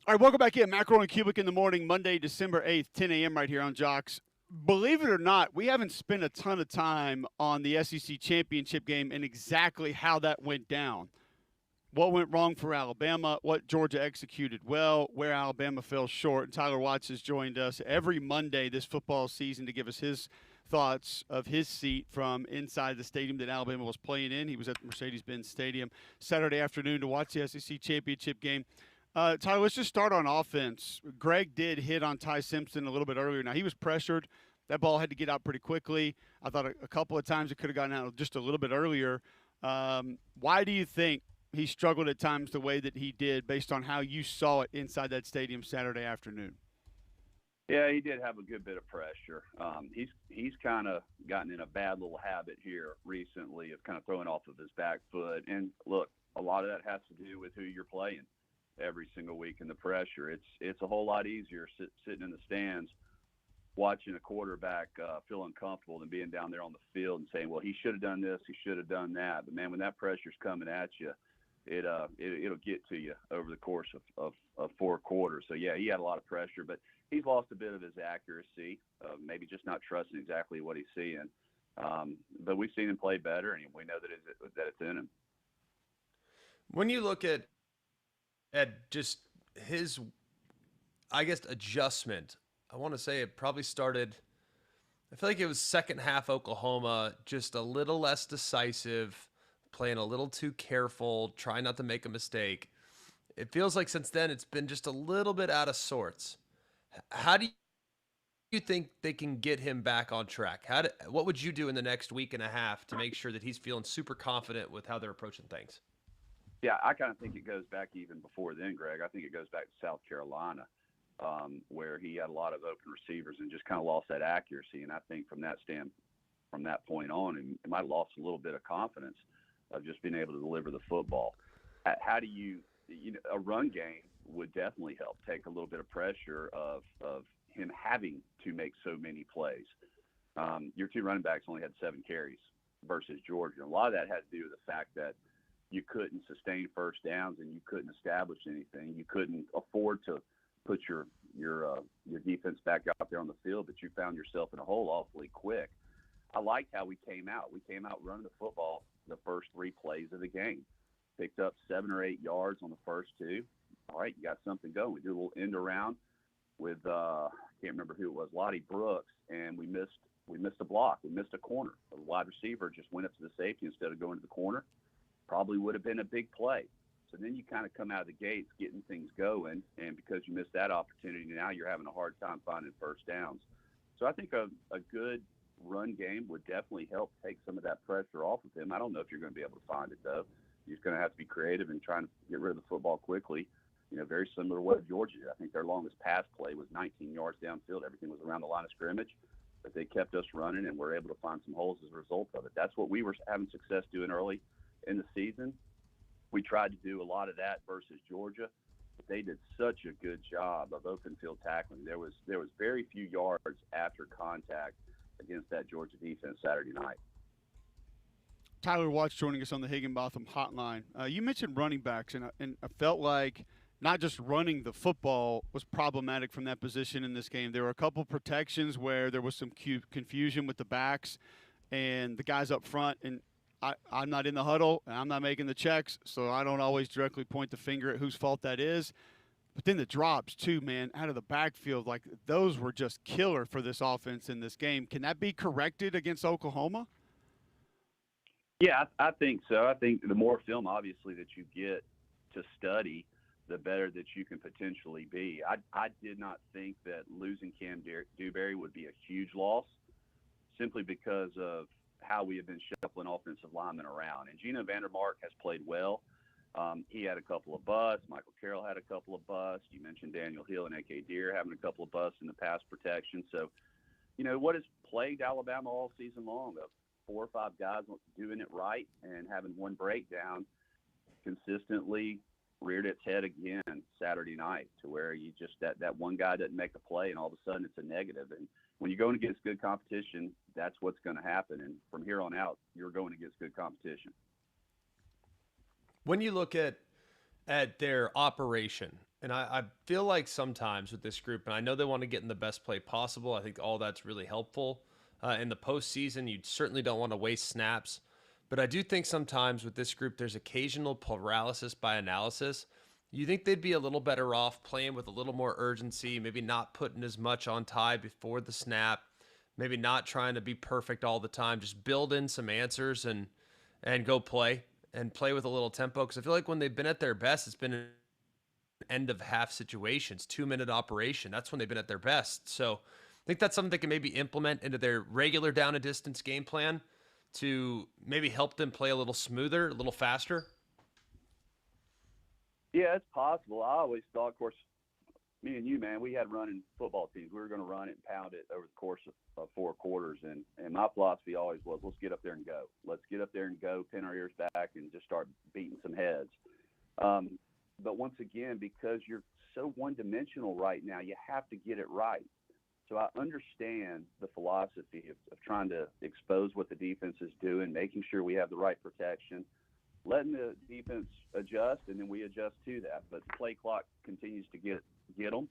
All right, welcome back in. McElroy and Cubelic in the morning, Monday, December 8th, 10 a.m. right here on Jocks. Believe it or not, we haven't spent a ton of time on the SEC championship game and exactly how that went down. What went wrong for Alabama, what Georgia executed well, where Alabama fell short. And Tyler Watts has joined us every Monday this football season to give us his thoughts of his seat from inside the stadium that Alabama was playing in. He was at the Mercedes-Benz Stadium Saturday afternoon to watch the SEC championship game. Tyler, let's just start on offense. Greg did hit on Ty Simpson a little bit earlier. Now, he was pressured. That ball had to get out pretty quickly. I thought a couple of times it could have gotten out just a little bit earlier. Why do you think he struggled at times the way that he did based on how you saw it inside that stadium Saturday afternoon? Yeah, he did have a good bit of pressure. He's kind of gotten in a bad little habit here recently of kind of throwing off of his back foot. And, look, a lot of that has to do with who you're playing every single week and the pressure. It's a whole lot easier sitting in the stands watching a quarterback feel uncomfortable than being down there on the field and saying, well, he should have done this, he should have done that. But, man, when that pressure's coming at you, it'll get to you over the course of four quarters. So, yeah, he had a lot of pressure, but he's lost a bit of his accuracy, maybe just not trusting exactly what he's seeing. But we've seen him play better, and we know that it's in him. When you look at just his, I guess, adjustment, I want to say it probably started, I feel like it was second half Oklahoma, just a little less decisive, playing a little too careful, trying not to make a mistake. It feels like since then it's been just a little bit out of sorts. How do you think they can get him back on track? What would you do in the next week and a half to make sure that he's feeling super confident with how they're approaching things? Yeah, I kind of think it goes back even before then, Greg. I think it goes back to South Carolina, where he had a lot of open receivers and just kind of lost that accuracy. And I think from that point on, he might have lost a little bit of confidence of just being able to deliver the football. How do a run game would definitely help take a little bit of pressure of him having to make so many plays. Your two running backs only had 7 carries versus Georgia. And a lot of that had to do with the fact that you couldn't sustain first downs and you couldn't establish anything. You couldn't afford to put your defense back out there on the field, but you found yourself in a hole awfully quick. I liked how we came out. We came out running the football the first 3 plays of the game. Picked up 7 or 8 yards on the first 2. All right, you got something going. We did a little end around with I can't remember who it was, Lottie Brooks, and we missed a block. We missed a corner. The wide receiver just went up to the safety instead of going to the corner. Probably would have been a big play. So then you kind of come out of the gates getting things going, and because you missed that opportunity, now you're having a hard time finding first downs. So I think a good run game would definitely help take some of that pressure off of him. I don't know if you're going to be able to find it, though. You're just going to have to be creative and trying to get rid of the football quickly. Very similar to what Georgia did. I think their longest pass play was 19 yards downfield. Everything was around the line of scrimmage, but they kept us running, and we're able to find some holes as a result of it. That's what we were having success doing early in the season. We tried to do a lot of that versus Georgia, but they did such a good job of open field tackling. There was very few yards after contact against that Georgia defense Saturday night. Tyler Watts joining us on the Higginbotham hotline. You mentioned running backs, and I felt like not just running the football was problematic from that position in this game. There were a couple protections where there was some confusion with the backs and the guys up front, and I'm not in the huddle, and I'm not making the checks, so I don't always directly point the finger at whose fault that is. But then the drops, too, man, out of the backfield, like those were just killer for this offense in this game. Can that be corrected against Oklahoma? Yeah, I think so. I think the more film, obviously, that you get to study, the better that you can potentially be. I did not think that losing Cam Dewberry would be a huge loss simply because of how we have been shuffling offensive linemen around. And Gino Vandermark has played well. He had a couple of busts. Michael Carroll had a couple of busts. You mentioned Daniel Hill and A.K. Deere having a couple of busts in the pass protection. So, what has plagued Alabama all season long of 4 or 5 guys doing it right and having one breakdown consistently reared its head again Saturday night to where you just that one guy doesn't make a play and all of a sudden it's a negative. And when you're going against good competition, that's what's going to happen. And from here on out, you're going against good competition. When you look at their operation, And I feel like sometimes with this group, and I know they want to get in the best play possible. I think all that's really helpful. In the postseason, you certainly don't want to waste snaps. But I do think sometimes with this group, there's occasional paralysis by analysis. You think they'd be a little better off playing with a little more urgency, maybe not putting as much on tie before the snap, maybe not trying to be perfect all the time. Just build in some answers and go play and play with a little tempo. Because I feel like when they've been at their best, it's been end of half situations, 2-minute operation. That's when they've been at their best. So I think that's something they can maybe implement into their regular down and distance game plan to maybe help them play a little smoother, a little faster. Yeah, it's possible. I always thought, of course, me and you, man, we had running football teams. We were going to run it and pound it over the course of 4 quarters. And my philosophy always was, let's get up there and go. Let's get up there and go, pin our ears back, and just start beating some heads. But once again, because you're so one-dimensional right now, you have to get it right. So I understand the philosophy of trying to expose what the defense is doing, making sure we have the right protection, letting the defense adjust, and then we adjust to that. But the play clock continues to get them.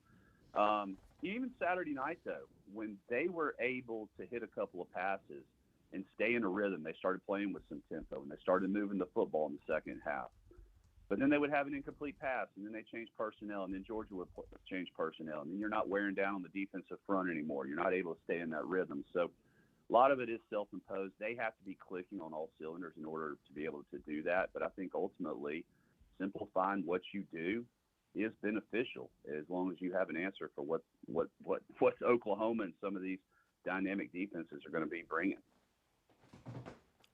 Even Saturday night, though, when they were able to hit a couple of passes and stay in a rhythm, they started playing with some tempo, and they started moving the football in the second half. But then they would have an incomplete pass, and then they changed personnel, and then Georgia would change personnel, and then you're not wearing down on the defensive front anymore. You're not able to stay in that rhythm. So a lot of it is self-imposed. They have to be clicking on all cylinders in order to be able to do that. But I think ultimately simplifying what you do is beneficial as long as you have an answer for what's Oklahoma and some of these dynamic defenses are going to be bringing.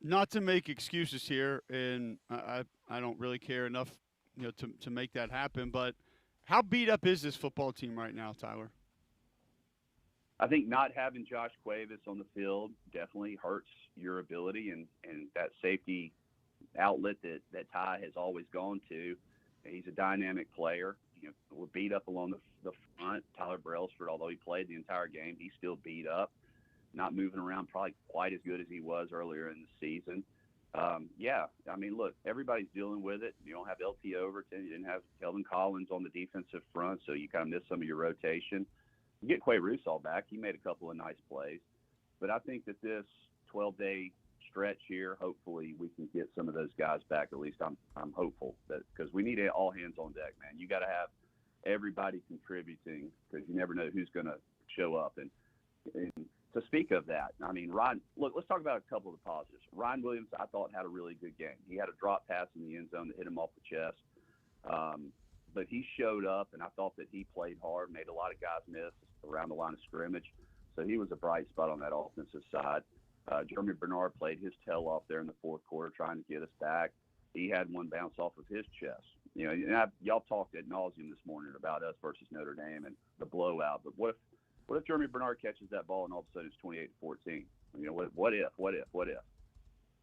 Not to make excuses here, and I don't really care enough, to make that happen. But how beat up is this football team right now, Tyler? I think not having Josh Cuevas on the field definitely hurts your ability, and that safety outlet that Ty has always gone to. He's a dynamic player. We're beat up along the front. Tyler Brailsford, although he played the entire game, he's still beat up. Not moving around probably quite as good as he was earlier in the season. Look, everybody's dealing with it. You don't have LT Overton. You didn't have Kelvin Collins on the defensive front, so you kind of miss some of your rotation. You get Quay Rusall back. He made a couple of nice plays. But I think that this 12-day stretch here, hopefully we can get some of those guys back. At least I'm hopeful that, because we need all hands on deck, man. You got to have everybody contributing, because you never know who's going to show up. And to speak of that, I mean, Ryan, look, let's talk about a couple of the positives. Ryan Williams, I thought, had a really good game. He had a drop pass in the end zone that hit him off the chest. But he showed up, and I thought that he played hard, made a lot of guys miss around the line of scrimmage. So he was a bright spot on that offensive side. Jeremy Bernard played his tail off there in the fourth quarter trying to get us back. He had one bounce off of his chest. Y'all talked ad nauseum this morning about us versus Notre Dame and the blowout. But what if Jeremy Bernard catches that ball and all of a sudden it's 28-14? What if?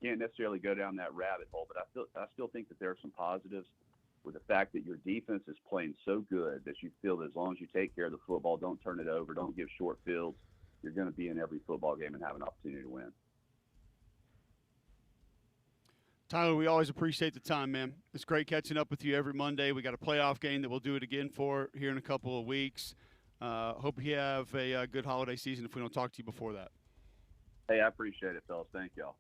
Can't necessarily go down that rabbit hole, but I still think that there are some positives with the fact that your defense is playing so good that you feel that as long as you take care of the football, don't turn it over, don't give short fields, you're going to be in every football game and have an opportunity to win. Tyler, we always appreciate the time, man. It's great catching up with you every Monday. We got a playoff game that we'll do it again for here in a couple of weeks. Hope you have a good holiday season if we don't talk to you before that. Hey, I appreciate it, fellas. Thank y'all.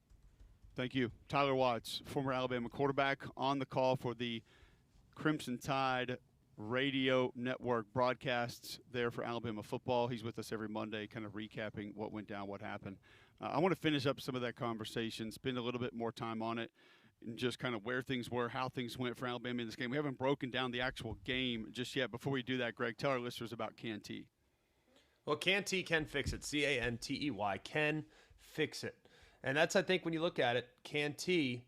Thank you. Tyler Watts, former Alabama quarterback, on the call for the Crimson Tide radio network broadcasts there for Alabama football. He's with us every Monday kind of recapping what went down, what happened. I want to finish up some of that conversation, spend a little bit more time on it, and just kind of where things were, how things went for Alabama in this game. We haven't broken down the actual game just yet. Before we do that, Greg, tell our listeners about Canty. Well, Canty can fix it. Cantey can fix it. And that's, I think, when you look at it, Canty,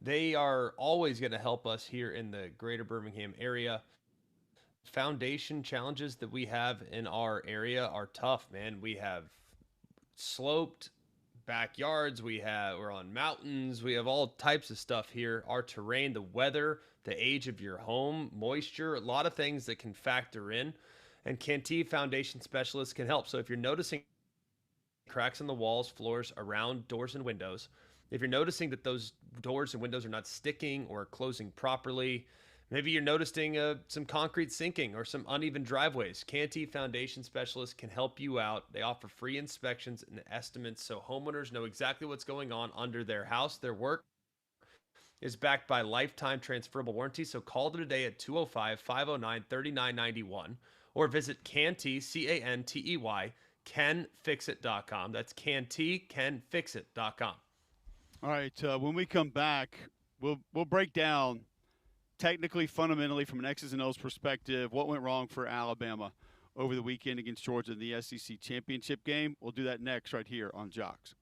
they are always going to help us here in the greater Birmingham area. Foundation challenges that we have in our area are tough, man. We have sloped backyards, we're on mountains, we have all types of stuff here. Our terrain, the weather, the age of your home, moisture, a lot of things that can factor in. And Canty Foundation Specialists can help. So if you're noticing cracks in the walls, floors, around doors and windows, if you're noticing that those doors and windows are not sticking or closing properly, Maybe you're noticing some concrete sinking or some uneven driveways. Canty Foundation Specialists can help you out. They offer free inspections and estimates so homeowners know exactly what's going on under their house. Their work is backed by lifetime transferable warranty. So call them today at 205 509 3991 or visit Canty, CANTEY, canfixit.com. That's Canty, canfixit.com. All right. When we come back, we'll break down technically, fundamentally, from an X's and O's perspective, what went wrong for Alabama over the weekend against Georgia in the SEC championship game. We'll do that next right here on Jocks.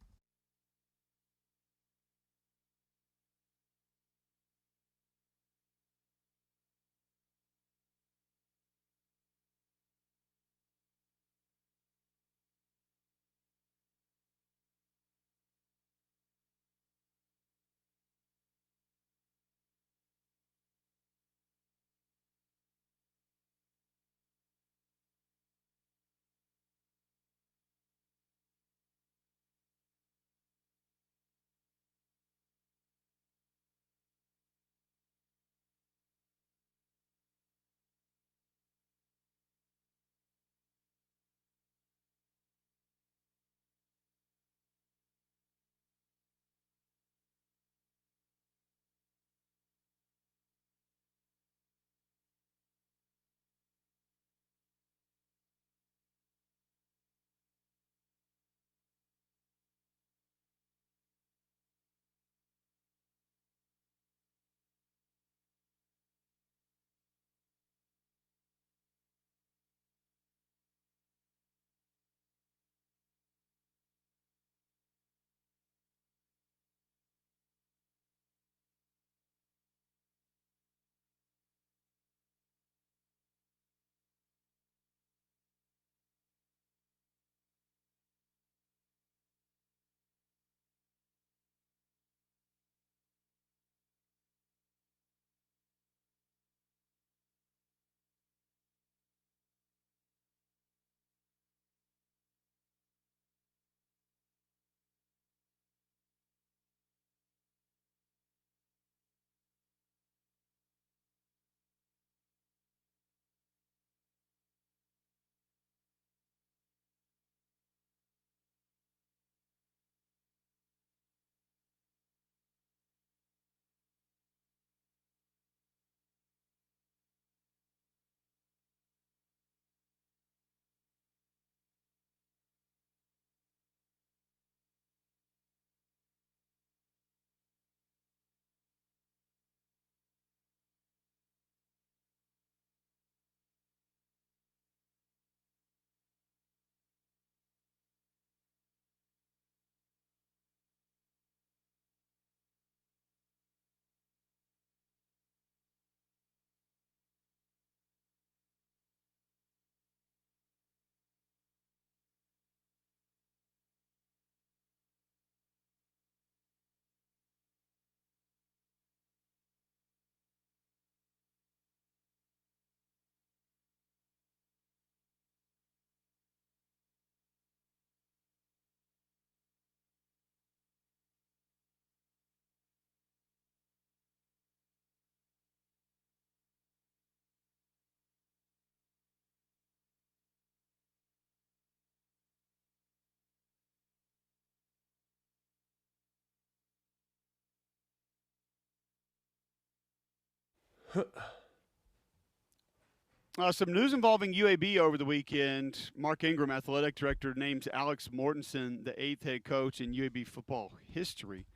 Some news involving UAB over the weekend. Mark Ingram, athletic director, names Alex Mortensen the 8th head coach in UAB football history.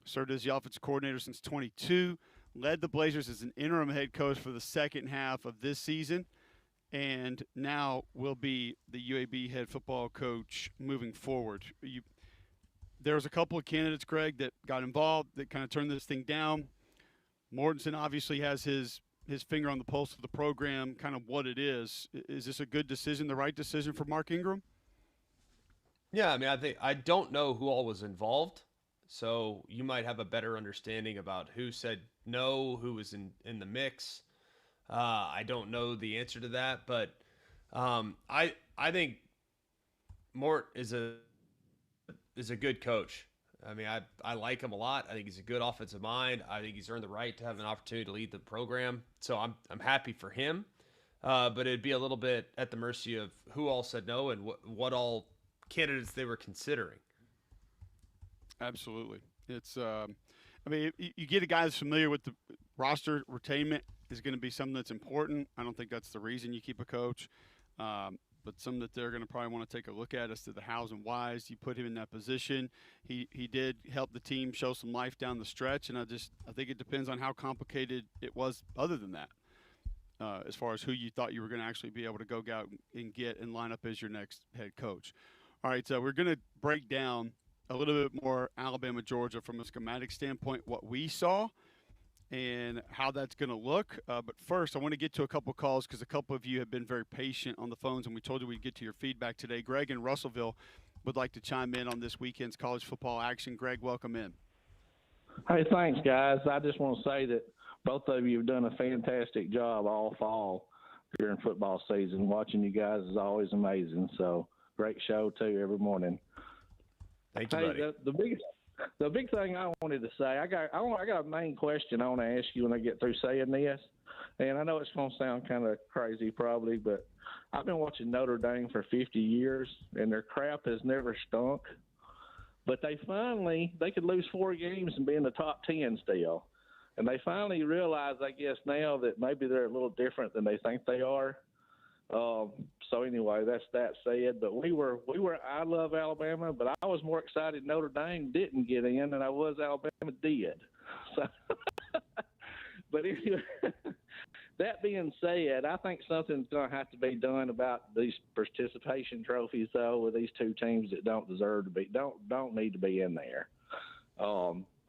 Served as the offensive coordinator since 22. Led the Blazers as an interim head coach for the second half of this season. And now will be the UAB head football coach moving forward. There was a couple of candidates, Greg, that got involved that kind of turned this thing down. Mortensen obviously has his finger on the pulse of the program, kind of what it is. Is this a good decision, the right decision for Mark Ingram? Yeah, I mean, I don't know who all was involved, so you might have a better understanding about who said no, who was in the mix. I don't know the answer to that, but I think Mort is a good coach. I mean, I like him a lot. I think he's a good offensive mind. I think he's earned the right to have an opportunity to lead the program. So I'm happy for him. But it'd be a little bit at the mercy of who all said no and what all candidates they were considering. Absolutely. It's, I mean, you get a guy that's familiar with the roster retainment is going to be something that's important. I don't think that's the reason you keep a coach, but something that they're going to probably want to take a look at as to the hows and whys. You put him in that position. He did help the team show some life down the stretch, and I think it depends on how complicated it was other than that. As far as who you thought you were going to actually be able to go out and get and line up as your next head coach. All right, so we're going to break down a little bit more Alabama, Georgia from a schematic standpoint, what we saw and how that's going to look. But first, I want to get to a couple calls because a couple of you have been very patient on the phones, and we told you we'd get to your feedback today. Greg in Russellville would like to chime in on this weekend's college football action. Greg, welcome in. Hey, thanks, guys. I just want to say that both of you have done a fantastic job all fall during football season. Watching you guys is always amazing. So great show, too, every morning. Thank you, buddy. The big thing I wanted to say, I got a main question I want to ask you when I get through saying this. And I know it's going to sound kind of crazy probably, but I've been watching Notre Dame for 50 years, and their crap has never stunk. But they could lose 4 games and be in the top 10 still. And they finally realize, I guess, now that maybe they're a little different than they think they are. So anyway, that's that said. But I love Alabama, but I was more excited Notre Dame didn't get in than I was Alabama did. So, but anyway, that being said, I think something's going to have to be done about these participation trophies, though, with these two teams that don't deserve to be, don't need to be in there.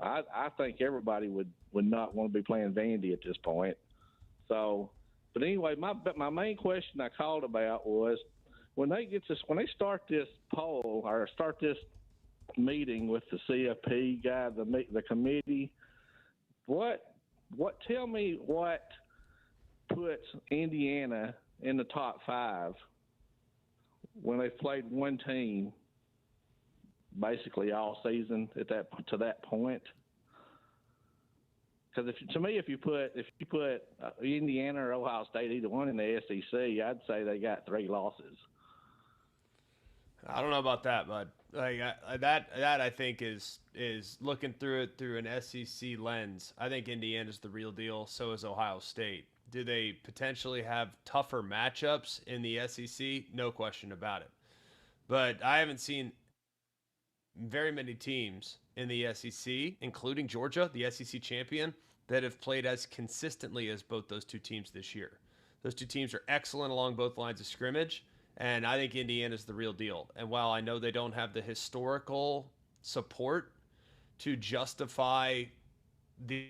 I think everybody would not want to be playing Vandy at this point. So, but anyway, my main question I called about was when they start this poll or start this meeting with the CFP guy, the committee, tell me what puts Indiana in the top 5 when they've played one team basically all season to that point. Because if you put Indiana or Ohio State, either one in the SEC, I'd say they got 3 losses. I don't know about that, bud. Like that I think is looking through it through an SEC lens. I think Indiana's the real deal. So is Ohio State. Do they potentially have tougher matchups in the SEC? No question about it. But I haven't seen very many teams in the SEC, including Georgia, the SEC champion, that have played as consistently as both those two teams this year. Those two teams are excellent along both lines of scrimmage, and I think Indiana's the real deal. And while I know they don't have the historical support to justify the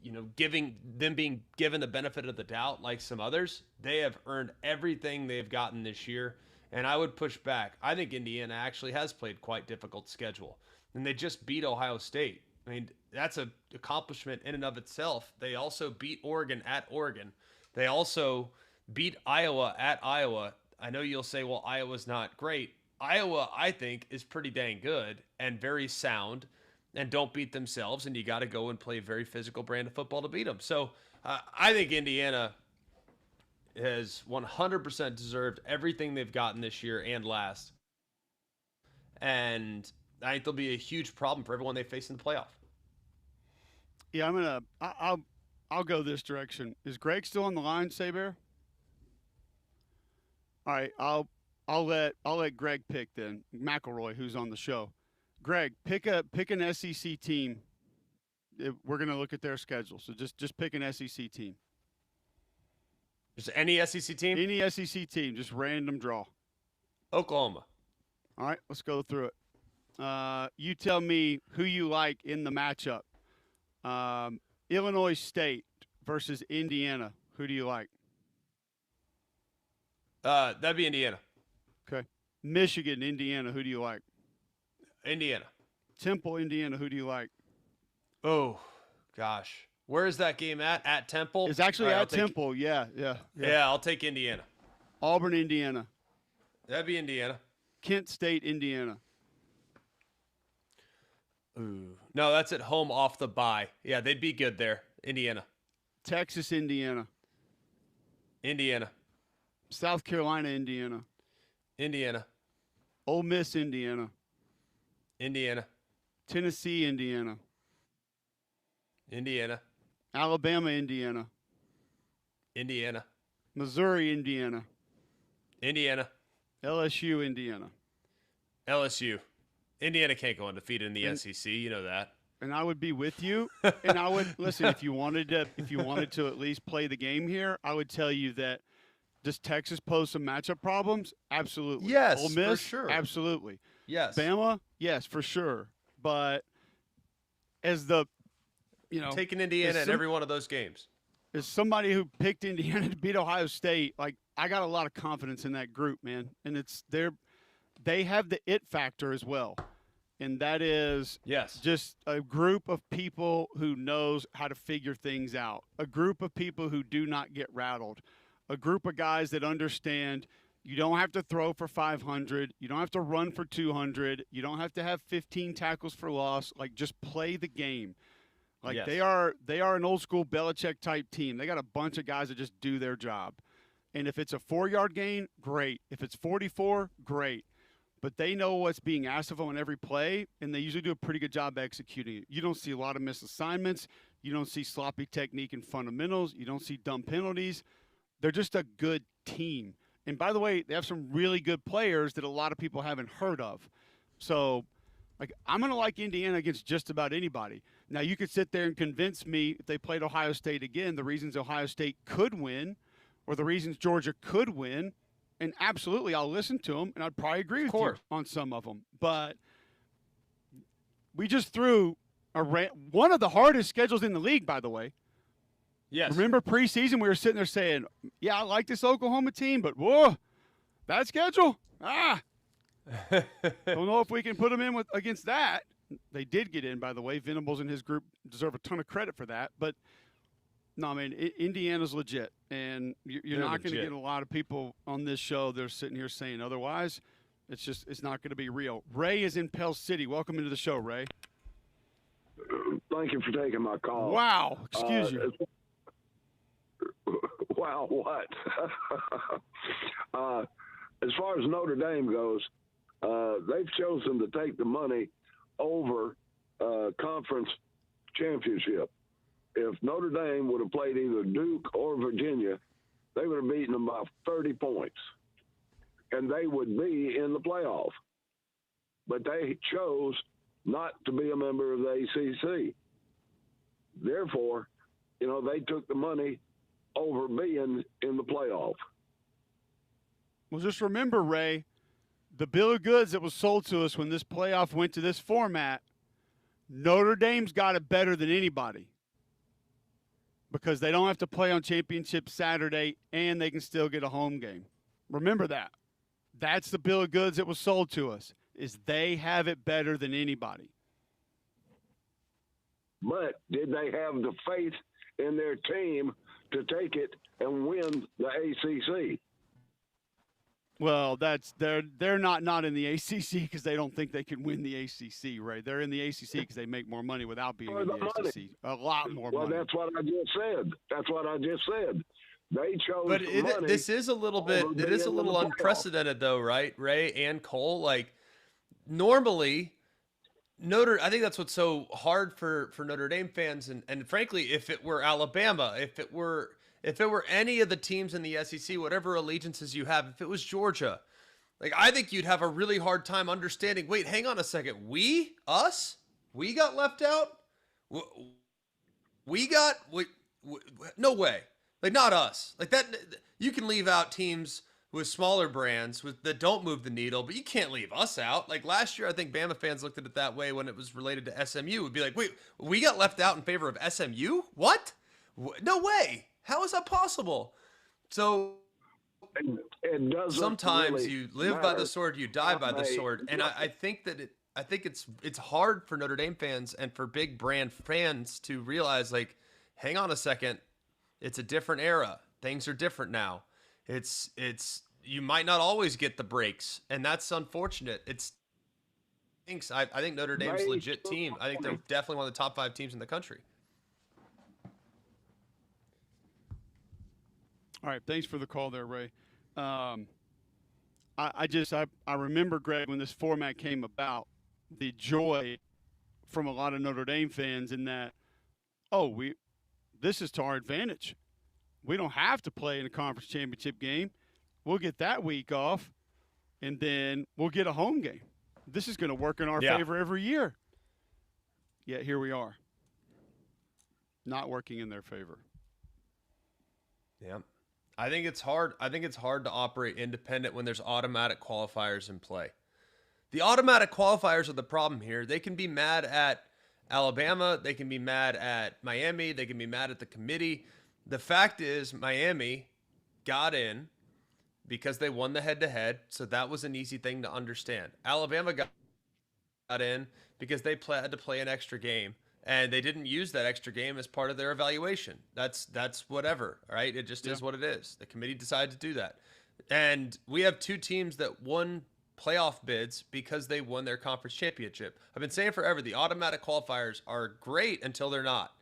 being given the benefit of the doubt like some others, they have earned everything they've gotten this year. And I would push back. I think Indiana actually has played quite difficult schedule. And they just beat Ohio State. I mean, that's an accomplishment in and of itself. They also beat Oregon at Oregon. They also beat Iowa at Iowa. I know you'll say, well, Iowa's not great. Iowa, I think, is pretty dang good and very sound and don't beat themselves. And you got to go and play a very physical brand of football to beat them. So I think Indiana has 100% deserved everything they've gotten this year and last. And I think there'll be a huge problem for everyone they face in the playoff. Yeah, I'll go this direction. Is Greg still on the line, Saber? All right, I'll let Greg pick then. McElroy, who's on the show. Greg, pick an SEC team. We're gonna look at their schedule, so just pick an SEC team. Just any SEC team? Any SEC team, just random draw. Oklahoma. All right, let's go through it. You tell me who you like in the matchup. Illinois State versus Indiana. Who do you like? That'd be Indiana. Okay. Michigan, Indiana. Who do you like? Indiana. Temple, Indiana. Who do you like? Oh, gosh. Where is that game at? At Temple? It's actually at Temple. Yeah. Yeah, I'll take Indiana. Auburn, Indiana. That'd be Indiana. Kent State, Indiana. Ooh. No, that's at home off the bye. Yeah, they'd be good there. Indiana. Texas, Indiana. Indiana. South Carolina, Indiana. Indiana. Ole Miss, Indiana. Indiana. Tennessee, Indiana. Indiana. Alabama, Indiana. Indiana. Missouri, Indiana. Indiana. LSU, Indiana. LSU. Indiana can't go undefeated in the SEC. You know that. And I would be with you. And I would listen if you wanted to at least play the game here. I would tell you that does Texas pose some matchup problems? Absolutely. Yes, Ole Miss, for sure. Absolutely. Yes. Bama, yes, for sure. But as the taking Indiana in every one of those games. As somebody who picked Indiana to beat Ohio State, like I got a lot of confidence in that group, man. And they have the it factor as well. And that is just a group of people who knows how to figure things out, a group of people who do not get rattled, a group of guys that understand you don't have to throw for 500, you don't have to run for 200, you don't have to have 15 tackles for loss. Like, just play the game. Like, they are an old school Belichick type team. They got a bunch of guys that just do their job. And if it's a 4-yard gain, great. If it's 44, great. But they know what's being asked of them on every play, and they usually do a pretty good job executing it. You don't see a lot of missed assignments. You don't see sloppy technique and fundamentals. You don't see dumb penalties. They're just a good team. And by the way, they have some really good players that a lot of people haven't heard of. So, like, I'm going to like Indiana against just about anybody. Now, you could sit there and convince me if they played Ohio State again, the reasons Ohio State could win or the reasons Georgia could win. And absolutely, I'll listen to them, and I'd probably agree with you on some of them. But we just threw one of the hardest schedules in the league, by the way. Yes. Remember preseason, we were sitting there saying, yeah, I like this Oklahoma team, but whoa, that schedule? Don't know if we can put them in against that. They did get in, by the way. Venables and his group deserve a ton of credit for that. But, no, I mean, Indiana's legit. And you're not going to get a lot of people on this show that are sitting here saying otherwise. It's not going to be real. Ray is in Pell City. Welcome into the show, Ray. Thank you for taking my call. Wow. Excuse you. Wow, what? As far as Notre Dame goes, they've chosen to take the money over conference championship. If Notre Dame would have played either Duke or Virginia, they would have beaten them by 30 points, and they would be in the playoff. But they chose not to be a member of the ACC. Therefore, they took the money over being in the playoff. Well, just remember, Ray, the bill of goods that was sold to us when this playoff went to this format, Notre Dame's got it better than anybody because they don't have to play on Championship Saturday and they can still get a home game. Remember that. That's the bill of goods that was sold to us, is they have it better than anybody. But did they have the faith in their team to take it and win the ACC? Well, they're not in the ACC because they don't think they can win the ACC, right? They're in the ACC because they make more money without being in the ACC. A lot more money. Well, that's what I just said. They chose. But money. This is a little bit. It is a little unprecedented, though, right? Ray and Cole. Like, normally, I think that's what's so hard for Notre Dame fans, and frankly, if it were Alabama, if it were any of the teams in the SEC, whatever allegiances you have, if it was Georgia, like, I think you'd have a really hard time understanding. Wait, hang on a second. We got left out. No way. Like, not us. Like, that, you can leave out teams with smaller brands that don't move the needle, but you can't leave us out. Like, last year, I think Bama fans looked at it that way when it was related to SMU. Would be like, wait, we got left out in favor of SMU? What? No way. How is that possible? So it doesn't sometimes really you live by the sword, you die by the sword. And I think that it's hard for Notre Dame fans and for big brand fans to realize, like, hang on a second. It's a different era. Things are different now. You might not always get the breaks, and that's unfortunate. I think Notre Dame's a They legit team. I think they're definitely one of the top 5 teams in the country. All right, thanks for the call there, Ray. I remember, Greg, when this format came about, the joy from a lot of Notre Dame fans in that, this is to our advantage. We don't have to play in a conference championship game. We'll get that week off, and then we'll get a home game. This is going to work in our favor every year. Yet here we are, not working in their favor. Yeah. I think it's hard to operate independent when there's automatic qualifiers in play. The automatic qualifiers are the problem here. They can be mad at Alabama. They can be mad at Miami. They can be mad at the committee. The fact is Miami got in because they won the head-to-head, so that was an easy thing to understand. Alabama got in because they had to play an extra game, and they didn't use that extra game as part of their evaluation. That's whatever, right? It just is what it is. The committee decided to do that. And we have 2 teams that won playoff bids because they won their conference championship. I've been saying forever, the automatic qualifiers are great until they're not.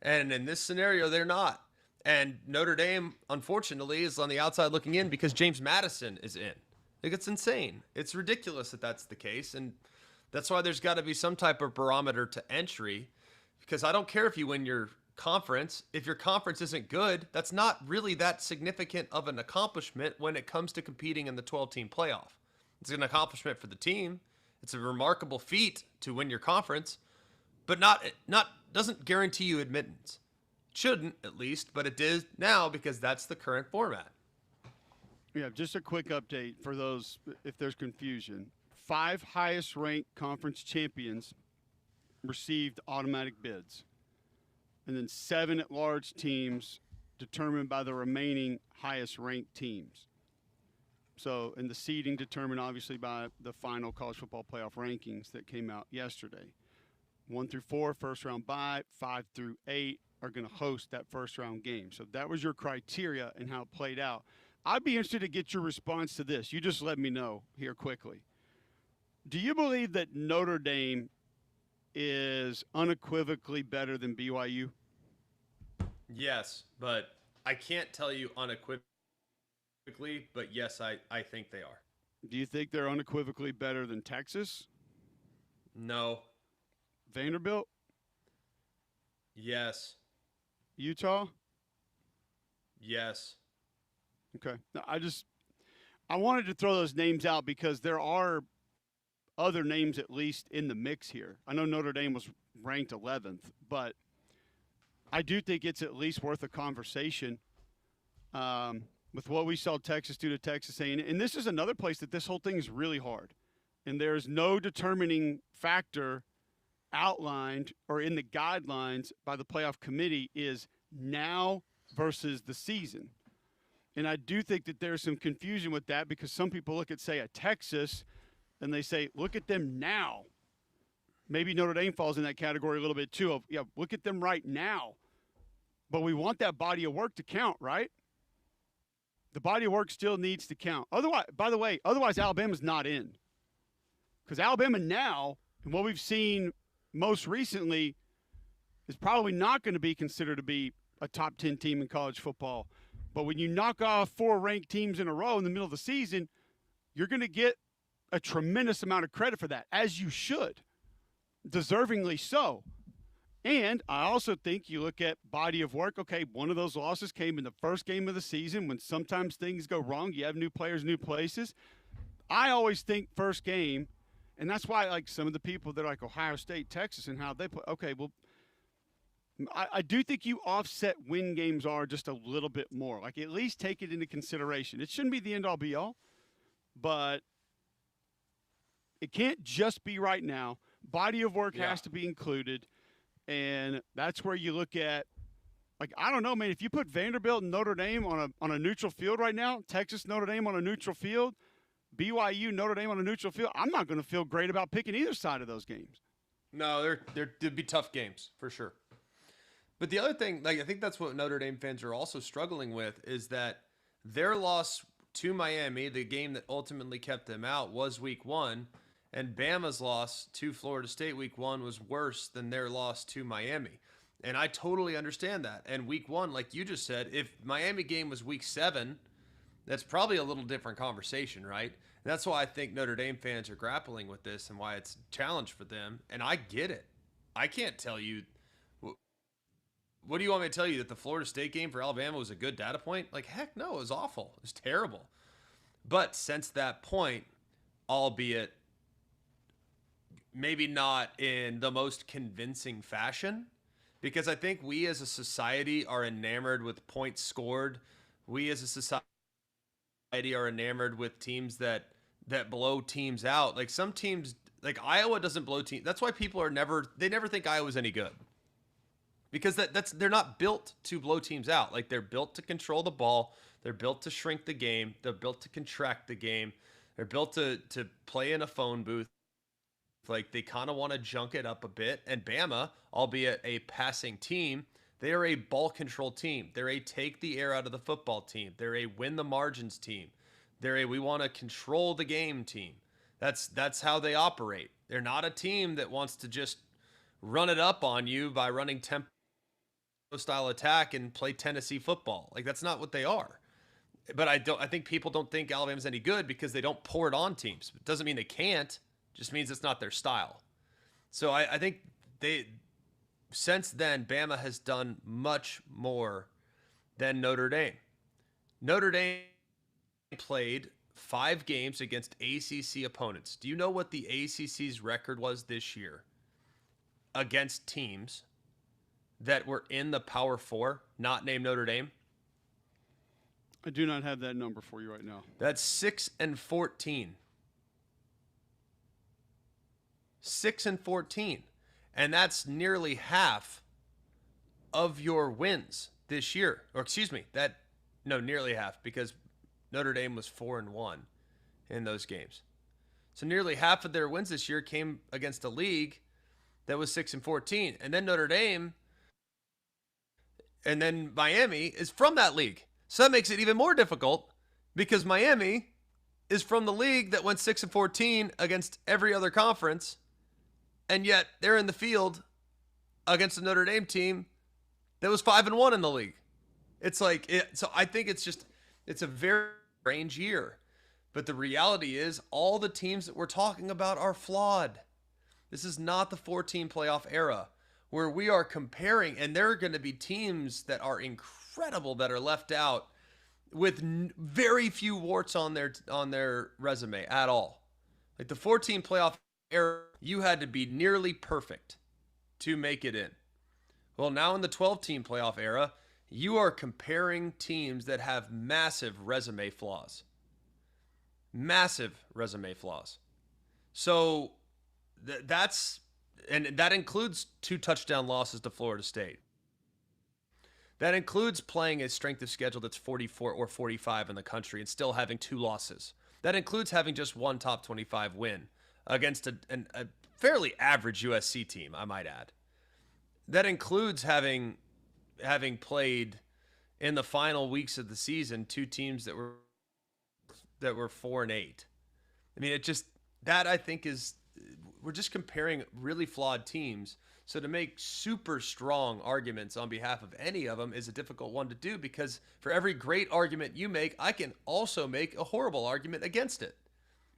And in this scenario, they're not. And Notre Dame, unfortunately, is on the outside looking in because James Madison is in. Like, it's insane. It's ridiculous that that's the case. And that's why there's got to be some type of barometer to entry, because I don't care if you win your conference. If your conference isn't good, that's not really that significant of an accomplishment when it comes to competing in the 12-team playoff. It's an accomplishment for the team. It's a remarkable feat to win your conference, but not doesn't guarantee you admittance. Shouldn't, at least, but it did now because that's the current format. Yeah, just a quick update for those if there's confusion. 5 highest ranked conference champions received automatic bids. And then 7 at-large teams determined by the remaining highest ranked teams. So, and the seeding determined obviously by the final college football playoff rankings that came out yesterday. 1 through 4, first round bye. 5 through 8 are going to host that first round game. So that was your criteria and how it played out. I'd be interested to get your response to this. You just let me know here quickly. Do you believe that Notre Dame is unequivocally better than BYU? Yes, but I can't tell you unequivocally, but yes, I think they are. Do you think they're unequivocally better than Texas? No. Vanderbilt? Yes. Utah? Yes. Okay. No, I wanted to throw those names out because there are other names at least in the mix here. I know Notre Dame was ranked 11th, but I do think it's at least worth a conversation with what we saw Texas do to Texas A&M. And this is another place that this whole thing is really hard. And there's no determining factor outlined or in the guidelines by the playoff committee is now versus the season. And I do think that there's some confusion with that because some people look at, say, a Texas and they say, look at them now. Maybe Notre Dame falls in that category a little bit too of, yeah, look at them right now. But we want that body of work to count, right? The body of work still needs to count. Otherwise, by the way, Alabama's not in. Because Alabama now, and what we've seen most recently, is probably not going to be considered to be a top 10 team in college football. But when you knock off 4 ranked teams in a row in the middle of the season, you're going to get a tremendous amount of credit for that, as you should, deservingly so. And I also think you look at body of work. Okay, one of those losses came in the first game of the season when sometimes things go wrong. You have new players, new places. I always think first game, and that's why like some of the people that are like Ohio State, Texas, and how they play. Okay, well, I do think you offset win games are just a little bit more. Like at least take it into consideration. It shouldn't be the end all be all, but it can't just be right now. Body of work has to be included. And that's where you look at, like, I don't know, man, if you put Vanderbilt and Notre Dame on a neutral field right now, Texas, Notre Dame on a neutral field, BYU, Notre Dame on a neutral field, I'm not going to feel great about picking either side of those games. No, they'd be tough games for sure. But the other thing, like, I think that's what Notre Dame fans are also struggling with is that their loss to Miami, the game that ultimately kept them out, was week 1. And Bama's loss to Florida State week 1 was worse than their loss to Miami. And I totally understand that. And week 1, like you just said, if Miami game was week 7, that's probably a little different conversation, right? And that's why I think Notre Dame fans are grappling with this and why it's a challenge for them. And I get it. I can't tell you. What do you want me to tell you? That the Florida State game for Alabama was a good data point? Like, heck no, it was awful. It was terrible. But since that point, albeit maybe not in the most convincing fashion, because I think we as a society are enamored with points scored. We as a society are enamored with teams that blow teams out. Like some teams, like Iowa doesn't blow teams. That's why people never think Iowa's any good. Because they're not built to blow teams out. Like they're built to control the ball. They're built to shrink the game. They're built to contract the game. They're built to play in a phone booth. Like they kind of want to junk it up a bit. And Bama, albeit a passing team, they are a ball control team. They're a take the air out of the football team. They're a win the margins team. They're a we want to control the game team. That's how they operate. They're not a team that wants to just run it up on you by running tempo style attack and play Tennessee football. Like that's not what they are. But I think people don't think Alabama's any good because they don't pour it on teams. It doesn't mean they can't. It just means it's not their style. So I think since then, Bama has done much more than Notre Dame. Notre Dame played 5 games against ACC opponents. Do you know what the ACC's record was this year against teams that were in the Power 4, not named Notre Dame? I do not have that number for you right now. That's 6-14. 6-14. And that's nearly half of your wins this year. Or excuse me, nearly half, because Notre Dame was 4-1 in those games. So nearly half of their wins this year came against a league that was 6-14. And then Notre Dame and then Miami is from that league. So that makes it even more difficult because Miami is from the league that went 6-14 against every other conference. And yet they're in the field against a Notre Dame team that was 5-1 in the league. It's like, so I think it's a very strange year. But the reality is all the teams that we're talking about are flawed. This is not the 14 playoff era where we are comparing, and there are going to be teams that are incredible that are left out with very few warts on their resume at all. Like the 14 playoff era, you had to be nearly perfect to make it in. Well, now in the 12-team playoff era, you are comparing teams that have massive resume flaws. Massive resume flaws. So that includes 2 touchdown losses to Florida State. That includes playing a strength of schedule that's 44 or 45 in the country and still having 2 losses. That includes having just 1 top 25 win against a fairly average USC team, I might add. That includes having played in the final weeks of the season 2 teams that were 4-8. I mean, I think we're just comparing really flawed teams. So to make super strong arguments on behalf of any of them is a difficult one to do because for every great argument you make, I can also make a horrible argument against it.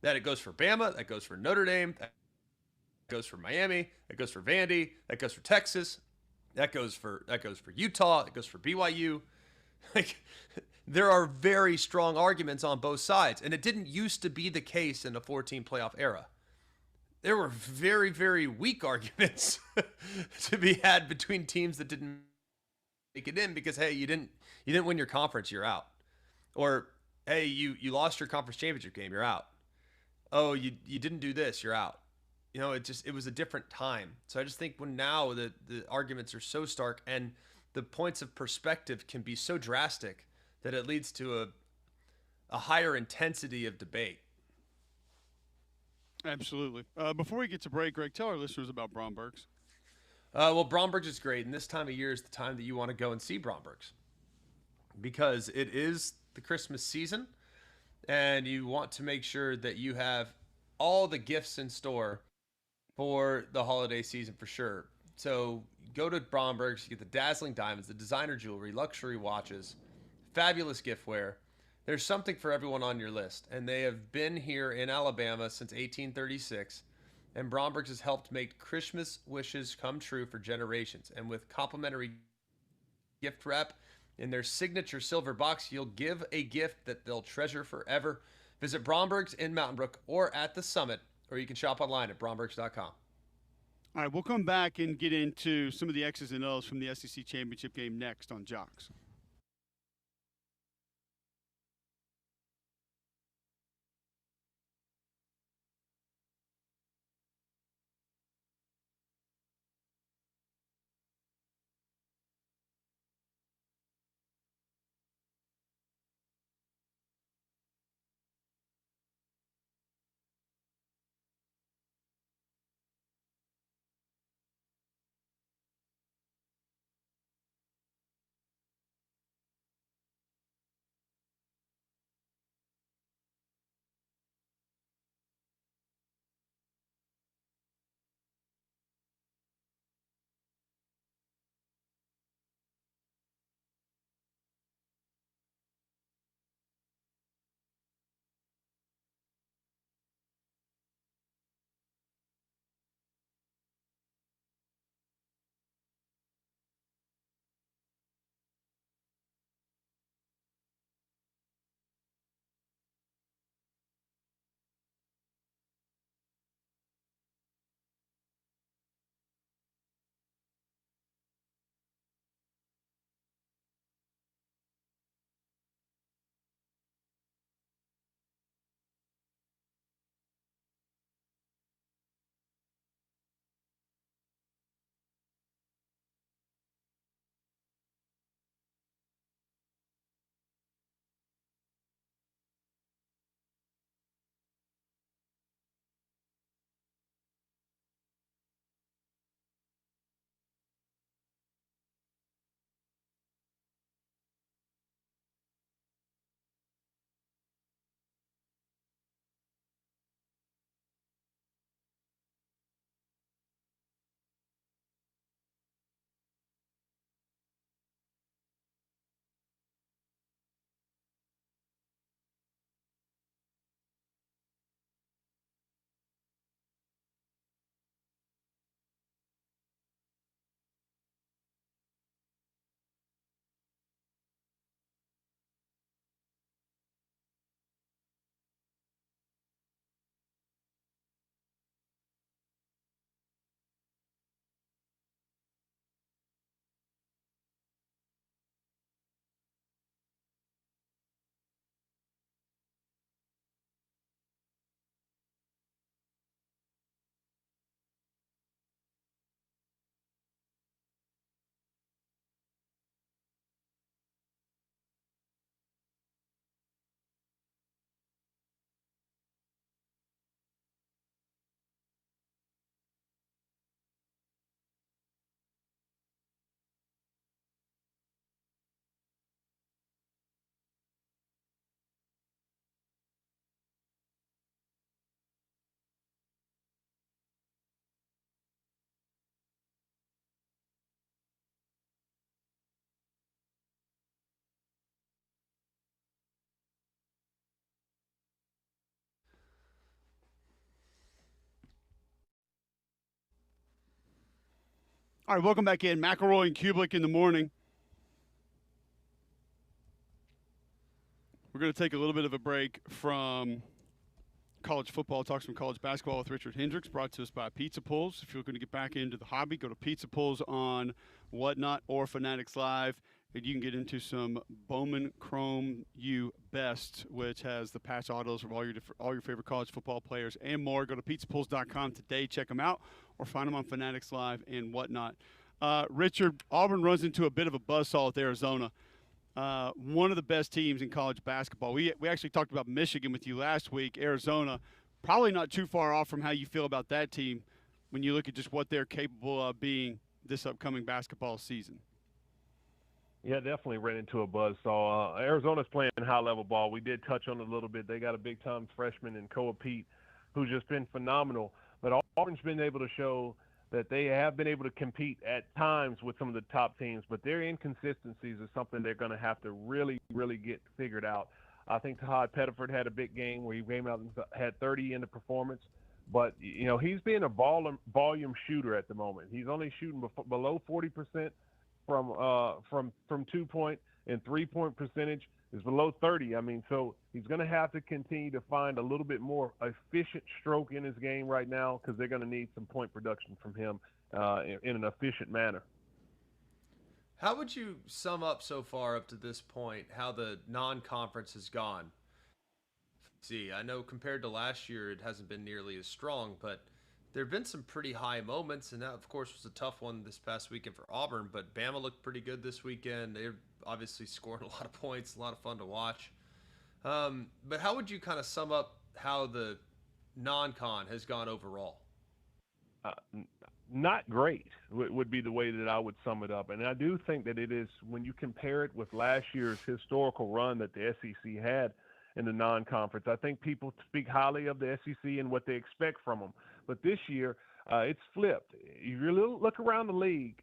That it goes for Bama, that goes for Notre Dame, that goes for Miami, that goes for Vandy, that goes for Texas, that goes for Utah, that goes for BYU. Like there are very strong arguments on both sides, and it didn't used to be the case in the 14 playoff era. There were very, very weak arguments to be had between teams that didn't make it in because, hey, you didn't win your conference, you're out. Or, hey, you lost your conference championship game, you're out. Oh, you didn't do this, you're out. You know, it was a different time. So I just think when now the arguments are so stark and the points of perspective can be so drastic that it leads to a higher intensity of debate. Absolutely. Before we get to break, Greg, tell our listeners about Bromberg's. Well, Bromberg's is great, and this time of year is the time that you want to go and see Bromberg's because it is the Christmas season, and you want to make sure that you have all the gifts in store for the holiday season for sure. So go to Bromberg's, you get the dazzling diamonds, the designer jewelry, luxury watches, fabulous giftware. There's something for everyone on your list, and they have been here in Alabama since 1836. And Bromberg's has helped make Christmas wishes come true for generations. And with complimentary gift wrap in their signature silver box, you'll give a gift that they'll treasure forever. Visit Bromberg's in Mountain Brook or at the Summit, or you can shop online at brombergs.com. All right, we'll come back and get into some of the X's and O's from the SEC Championship game next on Jocks. All right, welcome back in. McElroy and Cubelic in the morning. We're going to take a little bit of a break from college football, talk some college basketball with Richard Hendrix, brought to us by Pizza Pulls. If you're looking to get back into the hobby, go to Pizza Pulls on Whatnot or Fanatics Live, and you can get into some Bowman Chrome U Best, which has the patch autos of all your favorite college football players and more. Go to pizzapulls.com today, check them out, or find them on Fanatics Live and Whatnot. Richard, Auburn runs into a bit of a buzzsaw with Arizona. One of the best teams in college basketball. We actually talked about Michigan with you last week. Arizona, probably not too far off from how you feel about that team when you look at just what they're capable of being this upcoming basketball season. Yeah, definitely ran into a buzzsaw. Arizona's playing high-level ball. We did touch on it a little bit. They got a big-time freshman in Koa Pete who's just been phenomenal. But Auburn's been able to show that they have been able to compete at times with some of the top teams, but their inconsistencies is something they're going to have to really, really get figured out. I think Todd Pettiford had a big game where he came out and had 30 in the performance, but he's being a volume shooter at the moment. He's only shooting below 40% from 2-point, and 3-point percentage is below 30. I mean, so he's going to have to continue to find a little bit more efficient stroke in his game right now, because they're going to need some point production from him in an efficient manner. How would you sum up so far up to this point how the non-conference has gone? See, I know compared to last year it hasn't been nearly as strong, but there have been some pretty high moments, and that, of course, was a tough one this past weekend for Auburn, but Bama looked pretty good this weekend. They're obviously scoring a lot of points, a lot of fun to watch. But how would you kind of sum up how the non-con has gone overall? Not great would be the way that I would sum it up. And I do think that it is, when you compare it with last year's historical run that the SEC had in the non-conference, I think people speak highly of the SEC and what they expect from them. But this year, it's flipped. If you look around the league,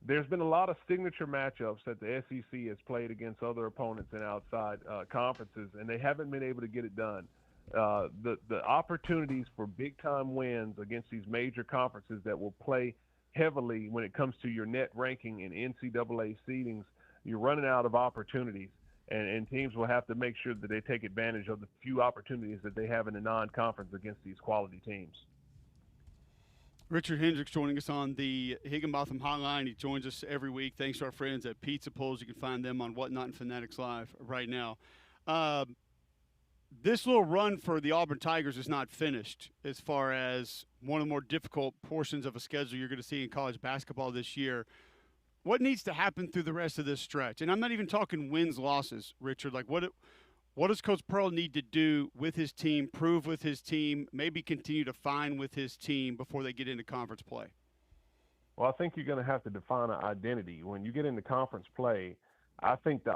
there's been a lot of signature matchups that the SEC has played against other opponents in outside conferences, and they haven't been able to get it done. The opportunities for big-time wins against these major conferences that will play heavily when it comes to your net ranking and NCAA seedings, you're running out of opportunities, and teams will have to make sure that they take advantage of the few opportunities that they have in the non-conference against these quality teams. Richard Hendrix joining us on the Higginbotham Hotline. He joins us every week. Thanks to our friends at Pizza Pulls. You can find them on Whatnot and Fanatics Live right now. This little run for the Auburn Tigers is not finished as far as one of the more difficult portions of a schedule you're going to see in college basketball this year. What needs to happen through the rest of this stretch? And I'm not even talking wins, losses, Richard. Like, what does Coach Pearl need to do with his team, prove with his team, maybe continue to find with his team before they get into conference play? Well, I think you're going to have to define an identity. When you get into conference play, I think the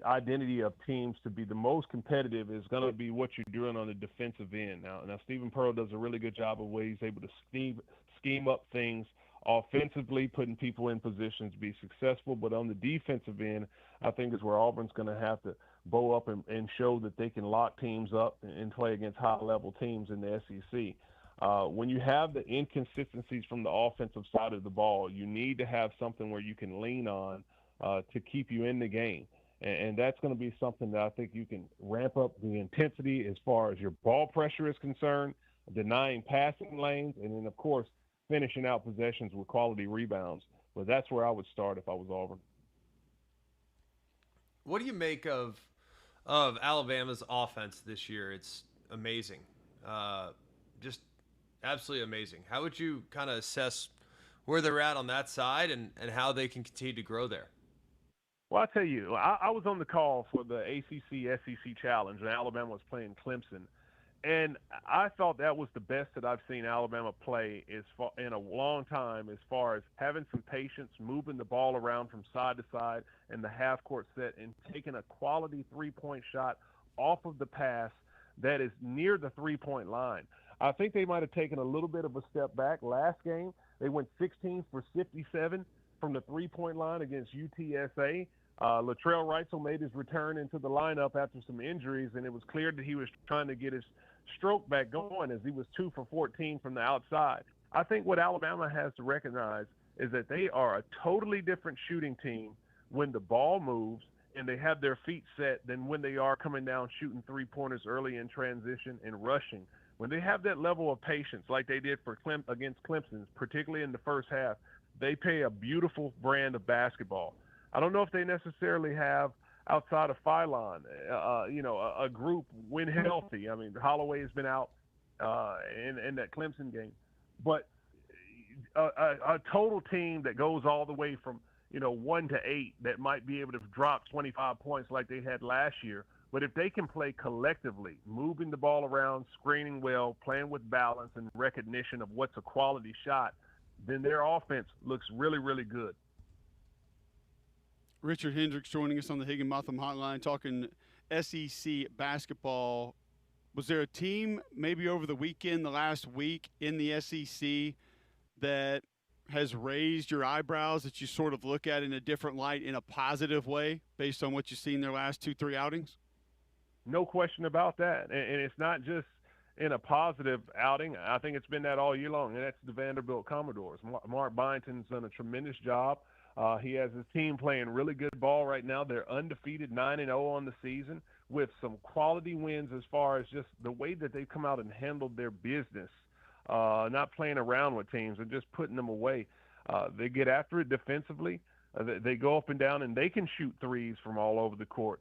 identity of teams to be the most competitive is going to be what you're doing on the defensive end. Now Stephen Pearl does a really good job of where he's able to scheme up things offensively, putting people in positions to be successful. But on the defensive end, I think is where Auburn's going to have to bow up and show that they can lock teams up and play against high-level teams in the SEC. When you have the inconsistencies from the offensive side of the ball, you need to have something where you can lean on to keep you in the game. And that's going to be something that I think you can ramp up the intensity as far as your ball pressure is concerned, denying passing lanes, and then, of course, finishing out possessions with quality rebounds. But that's where I would start if I was Auburn. What do you make of Alabama's offense this year? It's amazing. Just absolutely amazing. How would you kind of assess where they're at on that side and how they can continue to grow there? Well, I'll tell you, I was on the call for the ACC-SEC Challenge, and Alabama was playing Clemson. And I thought that was the best that I've seen Alabama play in a long time, as far as having some patience, moving the ball around from side to side in the half-court set, and taking a quality three-point shot off of the pass that is near the three-point line. I think they might have taken a little bit of a step back. Last game, they went 16 for 57 from the three-point line against UTSA. Latrell Reitzel made his return into the lineup after some injuries, and it was clear that he was trying to get his stroke back going as he was 2 for 14 from the outside. I think what Alabama has to recognize is that they are a totally different shooting team when the ball moves and they have their feet set than when they are coming down shooting three-pointers early in transition and rushing. When they have that level of patience like they did against Clemson, particularly in the first half, they play a beautiful brand of basketball. I don't know if they necessarily have, outside of Phylon, a group when healthy. I mean, Holloway has been out in that Clemson game. But a total team that goes all the way from, 1 to 8 that might be able to drop 25 points like they had last year. But if they can play collectively, moving the ball around, screening well, playing with balance and recognition of what's a quality shot, then their offense looks really, really good. Richard Hendrix joining us on the Higginbotham Hotline, talking SEC basketball. Was there a team maybe over the weekend, the last week in the SEC that has raised your eyebrows that you sort of look at in a different light in a positive way based on what you've seen their last 2-3 outings? No question about that. And it's not just in a positive outing. I think it's been that all year long, and that's the Vanderbilt Commodores. Mark Byington's done a tremendous job. He has his team playing really good ball right now. They're undefeated, 9-0 on the season, with some quality wins as far as just the way that they've come out and handled their business, not playing around with teams and just putting them away. They get after it defensively. They go up and down, and they can shoot threes from all over the court.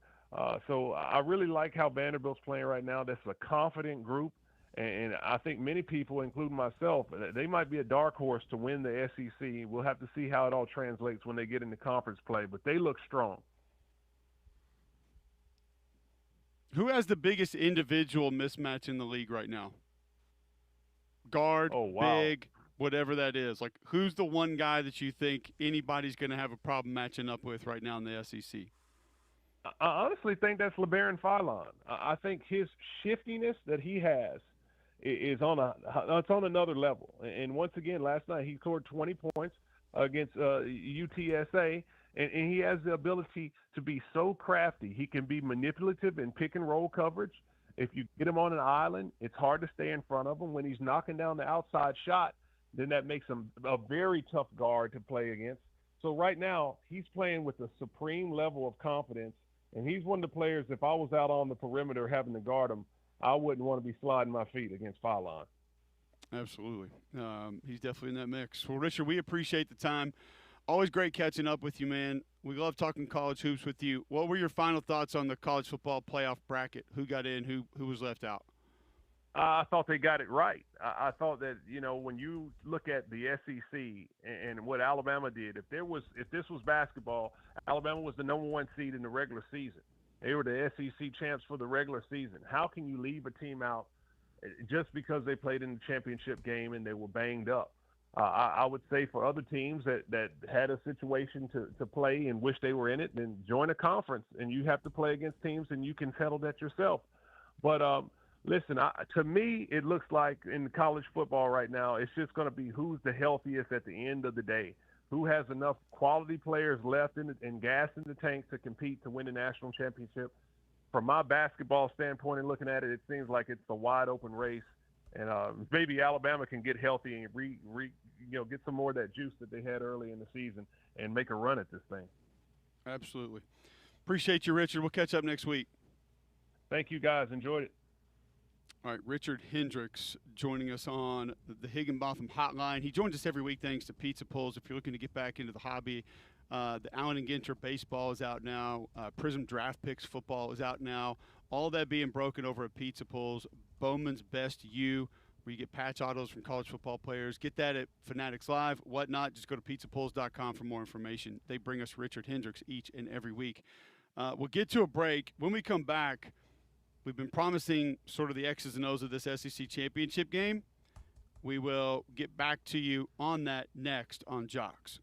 So I really like how Vanderbilt's playing right now. That's a confident group, and I think many people, including myself, they might be a dark horse to win the SEC. We'll have to see how it all translates when they get into conference play, but they look strong. Who has the biggest individual mismatch in the league right now? Guard, big, whatever that is. Like, who's the one guy that you think anybody's going to have a problem matching up with right now in the SEC? I honestly think that's LeBaron Philon. I think his shiftiness that he has is on another level. And once again, last night he scored 20 points against UTSA, and he has the ability to be so crafty. He can be manipulative in pick and roll coverage. If you get him on an island, it's hard to stay in front of him. When he's knocking down the outside shot, then that makes him a very tough guard to play against. So right now, he's playing with a supreme level of confidence, and he's one of the players, if I was out on the perimeter having to guard him, I wouldn't want to be sliding my feet against Philon. Absolutely. He's definitely in that mix. Well, Richard, we appreciate the time. Always great catching up with you, man. We love talking college hoops with you. What were your final thoughts on the college football playoff bracket? Who got in, who was left out? I thought they got it right. I thought that, when you look at the SEC and what Alabama did, if this was basketball, Alabama was the number one seed in the regular season. They were the SEC champs for the regular season. How can you leave a team out just because they played in the championship game and they were banged up? I would say for other teams that had a situation to play and wish they were in it, then join a conference, and you have to play against teams, and you can settle that yourself. But listen, to me, it looks like in college football right now, it's just going to be who's the healthiest at the end of the day, who has enough quality players left and gas in the tank to compete to win the national championship. From my basketball standpoint and looking at it, it seems like it's a wide open race. And maybe Alabama can get healthy and get some more of that juice that they had early in the season and make a run at this thing. Absolutely. Appreciate you, Richard. We'll catch up next week. Thank you, guys. Enjoyed it. All right, Richard Hendrix joining us on the Higginbotham Hotline. He joins us every week thanks to Pizza Pulls. If you're looking to get back into the hobby, the Allen and Ginter baseball is out now. Prism Draft Picks football is out now. All that being broken over at Pizza Pulls. Bowman's Best U, where you get patch autos from college football players. Get that at Fanatics Live, whatnot. Just go to pizzapulls.com for more information. They bring us Richard Hendrix each and every week. We'll get to a break. When we come back, we've been promising sort of the X's and O's of this SEC championship game. We will get back to you on that next on Jocks.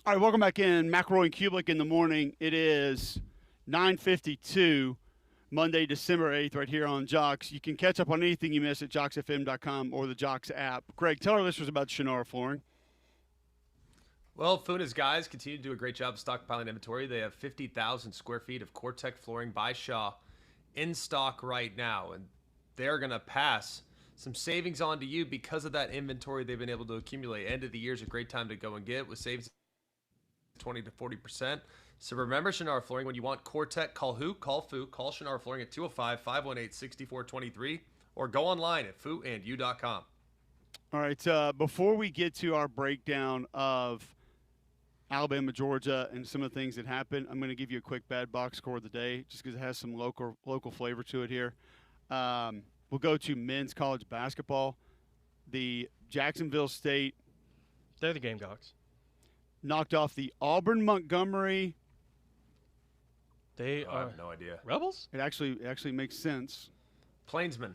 All right, welcome back in. McElroy and Cubelic in the morning. It is 9:52, Monday, December 8th, right here on Jocks. You can catch up on anything you miss at jocksfm.com or the Jocks app. Greg, tell our listeners about Shannara Flooring. Well, Funa's guys continue to do a great job of stockpiling inventory. They have 50,000 square feet of Core-Tech flooring by Shaw in stock right now, and they're going to pass some savings on to you because of that inventory they've been able to accumulate. End of the year is a great time to go and get with savings 20 to 40%. So remember Shannara Flooring. When you want Core-Tech, call who? Call Fu. Call Shannara Flooring at 205-518-6423 or go online at fuandyou.com. All right, before we get to our breakdown of Alabama, Georgia, and some of the things that happened, I'm going to give you a quick bad box score of the day just because it has some local flavor to it here. We'll go to men's college basketball. The Jacksonville State. They're the Gamecocks. Knocked off the Auburn Montgomery. They I are have no idea. Rebels? It actually makes sense. Plainsmen.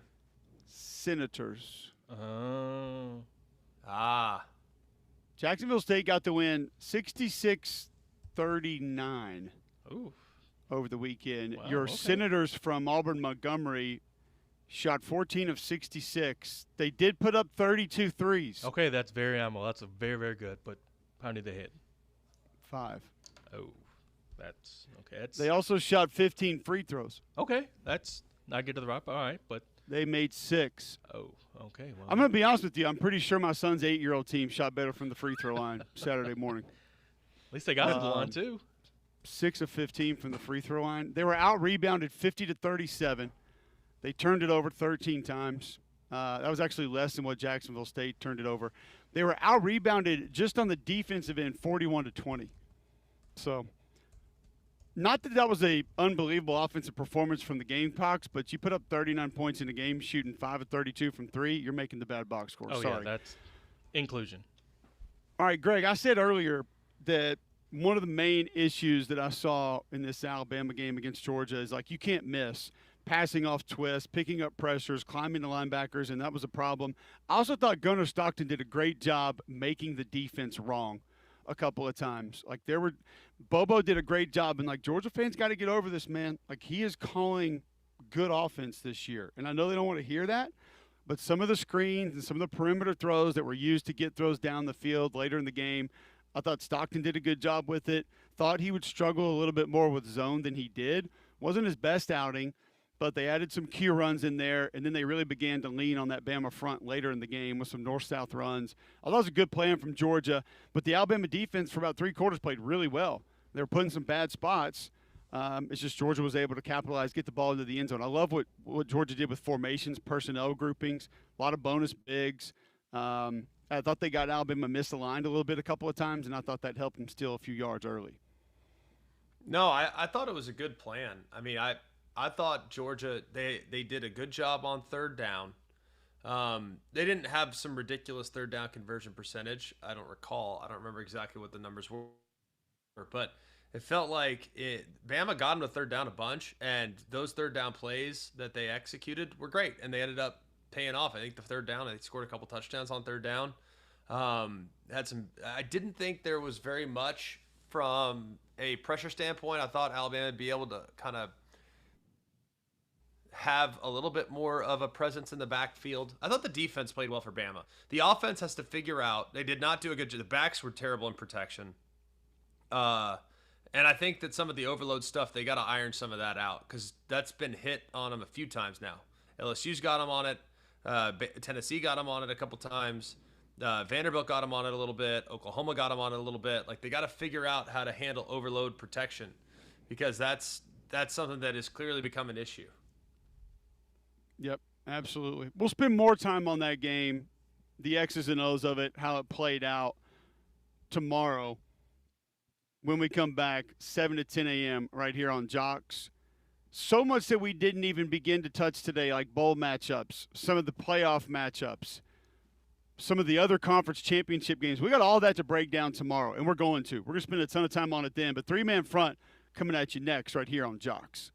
Senators. Oh. Jacksonville State got the win 66-39 over the weekend. Wow, Your okay. Senators from Auburn Montgomery shot 14 of 66. They did put up 32 threes. Okay, that's very animal. That's a very, very good. But how many did they hit? 5. Oh, that's okay. That's They also shot 15 free throws. okay. That's not good to the rock. All right, but They made 6. oh, okay. Well, I'm going to be honest with you. I'm pretty sure my son's 8-year-old team shot better from the free throw line Saturday morning. at least they got it to the line too. 6 of 15 from the free throw line. They were out-rebounded 50-37. They turned it over 13 times. That was actually less than what Jacksonville State turned it over. They were out-rebounded just on the defensive end 41-20. So, not that was a unbelievable offensive performance from the Gamecocks, but you put up 39 points in a game shooting 5 of 32 from 3, you're making the bad box score. Oh Sorry. yeah, that's inclusion. All right, Greg, I said earlier that one of the main issues that I saw in this Alabama game against Georgia is like you can't miss passing off twists, picking up pressures, climbing the linebackers, and that was a problem. I also thought Gunnar Stockton did a great job making the defense wrong a couple of times. Like Bobo did a great job, and like Georgia fans got to get over this, man. Like he is calling good offense this year, and I know they don't want to hear that, but some of the screens and some of the perimeter throws that were used to get throws down the field later in the game, I thought Stockton did a good job with it. Thought he would struggle a little bit more with zone than he did. Wasn't his best outing, but they added some key runs in there, and then they really began to lean on that Bama front later in the game with some north-south runs. I thought it was a good plan from Georgia, but the Alabama defense for about 3 quarters played really well. They were put in some bad spots. It's just Georgia was able to capitalize, get the ball into the end zone. I love what Georgia did with formations, personnel groupings, a lot of bonus bigs. I thought they got Alabama misaligned a little bit a couple of times, and I thought that helped them steal a few yards early. No, I thought it was a good plan. I mean, I thought Georgia, they did a good job on third down. They didn't have some ridiculous third down conversion percentage. I don't recall. I don't remember exactly what the numbers were, but it felt like Bama got them to third down a bunch, and those third down plays that they executed were great, and they ended up paying off. I think the third down, they scored a couple touchdowns on third down. I didn't think there was very much from a pressure standpoint. I thought Alabama would be able to kind of have a little bit more of a presence in the backfield. I thought the defense played well for Bama. The offense has to figure out. They did not do a good job. The backs were terrible in protection. And I think that some of the overload stuff, they got to iron some of that out because that's been hit on them a few times now. LSU's got them on it. Tennessee got them on it a couple times. Vanderbilt got them on it a little bit. Oklahoma got them on it a little bit. Like they got to figure out how to handle overload protection because that's something that has clearly become an issue. Yep, absolutely. We'll spend more time on that game, the X's and O's of it, how it played out tomorrow when we come back, 7 to 10 a.m. right here on Jocks. So much that we didn't even begin to touch today, like bowl matchups, some of the playoff matchups, some of the other conference championship games. We got all that to break down tomorrow, and we're going to. We're going to spend a ton of time on it then. But three-man front coming at you next right here on Jocks.